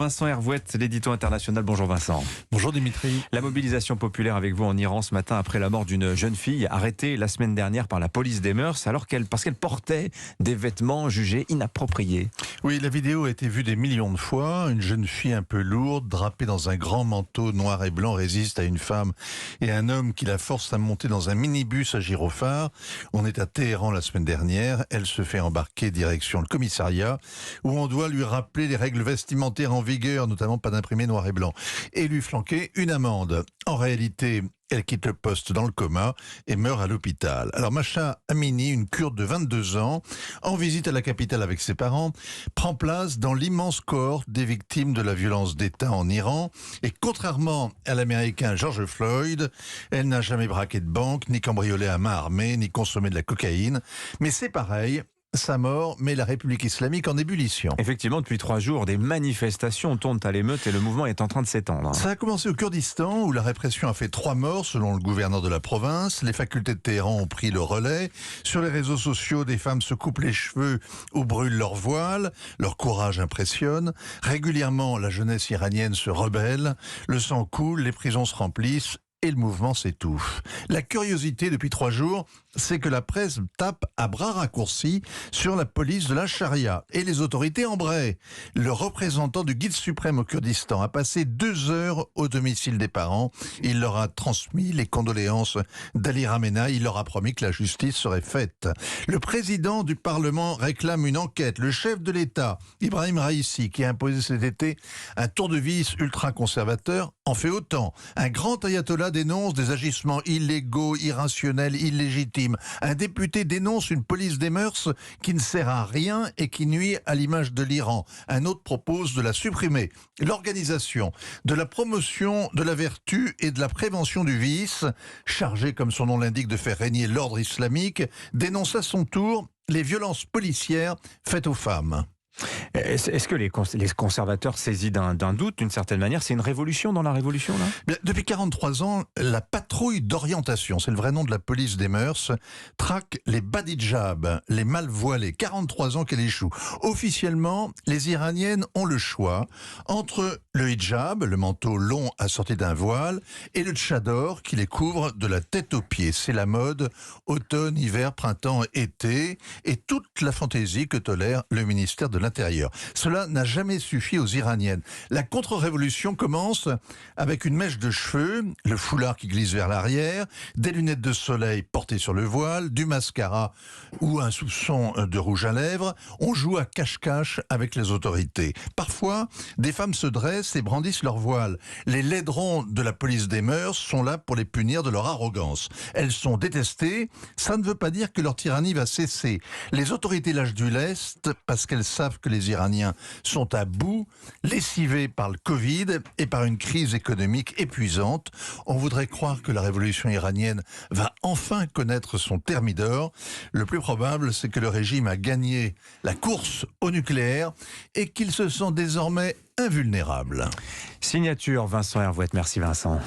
Vincent Hervouette, l'édito international. Bonjour Vincent. Bonjour Dimitri. La mobilisation populaire avec vous en Iran ce matin après la mort d'une jeune fille arrêtée la semaine dernière par la police des mœurs parce qu'elle portait des vêtements jugés inappropriés. Oui, la vidéo a été vue des millions de fois. Une jeune fille un peu lourde, drapée dans un grand manteau noir et blanc, résiste à une femme et un homme qui la force à monter dans un minibus à gyrophare. On est à Téhéran la semaine dernière. Elle se fait embarquer direction le commissariat où on doit lui rappeler les règles vestimentaires en vigueur, notamment pas d'imprimé noir et blanc, et lui flanquer une amende. En réalité, elle quitte le poste dans le coma et meurt à l'hôpital. Alors Masha Amini, une Kurde de 22 ans, en visite à la capitale avec ses parents, prend place dans l'immense cohorte des victimes de la violence d'État en Iran. Et contrairement à l'américain George Floyd, elle n'a jamais braqué de banque, ni cambriolé à main armée, ni consommé de la cocaïne. Mais c'est pareil. Sa mort met la République islamique en ébullition. Effectivement, depuis 3 jours, des manifestations tournent à l'émeute et le mouvement est en train de s'étendre. Ça a commencé au Kurdistan où la répression a fait 3 morts selon le gouverneur de la province. Les facultés de Téhéran ont pris le relais. Sur les réseaux sociaux, des femmes se coupent les cheveux ou brûlent leur voile. Leur courage impressionne. Régulièrement, la jeunesse iranienne se rebelle. Le sang coule, les prisons se remplissent. Et le mouvement s'étouffe. La curiosité depuis 3 jours, c'est que la presse tape à bras raccourcis sur la police de la charia et les autorités embrayent. Le représentant du guide suprême au Kurdistan a passé 2 heures au domicile des parents. Il leur a transmis les condoléances d'Ali Khamenei. Il leur a promis que la justice serait faite. Le président du Parlement réclame une enquête. Le chef de l'État, Ibrahim Raïssi, qui a imposé cet été un tour de vis ultra-conservateur, en fait autant. Un grand ayatollah dénonce des agissements illégaux, irrationnels, illégitimes. Un député dénonce une police des mœurs qui ne sert à rien et qui nuit à l'image de l'Iran. Un autre propose de la supprimer. L'organisation de la promotion de la vertu et de la prévention du vice, chargée comme son nom l'indique de faire régner l'ordre islamique, dénonce à son tour les violences policières faites aux femmes. Est-ce que les conservateurs saisis d'un doute, d'une certaine manière, c'est une révolution dans la révolution là ? Bien, depuis 43 ans, la patrouille d'orientation, c'est le vrai nom de la police des mœurs, traque les badidjabs, les mal voilés. 43 ans qu'elle échoue. Officiellement, les Iraniennes ont le choix entre le hijab, le manteau long assorti d'un voile, et le tchador qui les couvre de la tête aux pieds. C'est la mode automne, hiver, printemps, été, et toute la fantaisie que tolère le ministère de l'Intérieur. Cela n'a jamais suffi aux Iraniennes. La contre-révolution commence avec une mèche de cheveux, le foulard qui glisse vers l'arrière, des lunettes de soleil portées sur le voile, du mascara ou un soupçon de rouge à lèvres. On joue à cache-cache avec les autorités. Parfois, des femmes se dressent et brandissent leur voile. Les laiderons de la police des mœurs sont là pour les punir de leur arrogance. Elles sont détestées. Ça ne veut pas dire que leur tyrannie va cesser. Les autorités lâchent du lest parce qu'elles savent que les Iraniens sont à bout, lessivés par le Covid et par une crise économique épuisante. On voudrait croire que la révolution iranienne va enfin connaître son thermidor. Le plus probable, c'est que le régime a gagné la course au nucléaire et qu'il se sent désormais invulnérable. Signature Vincent Hervouette. Merci Vincent.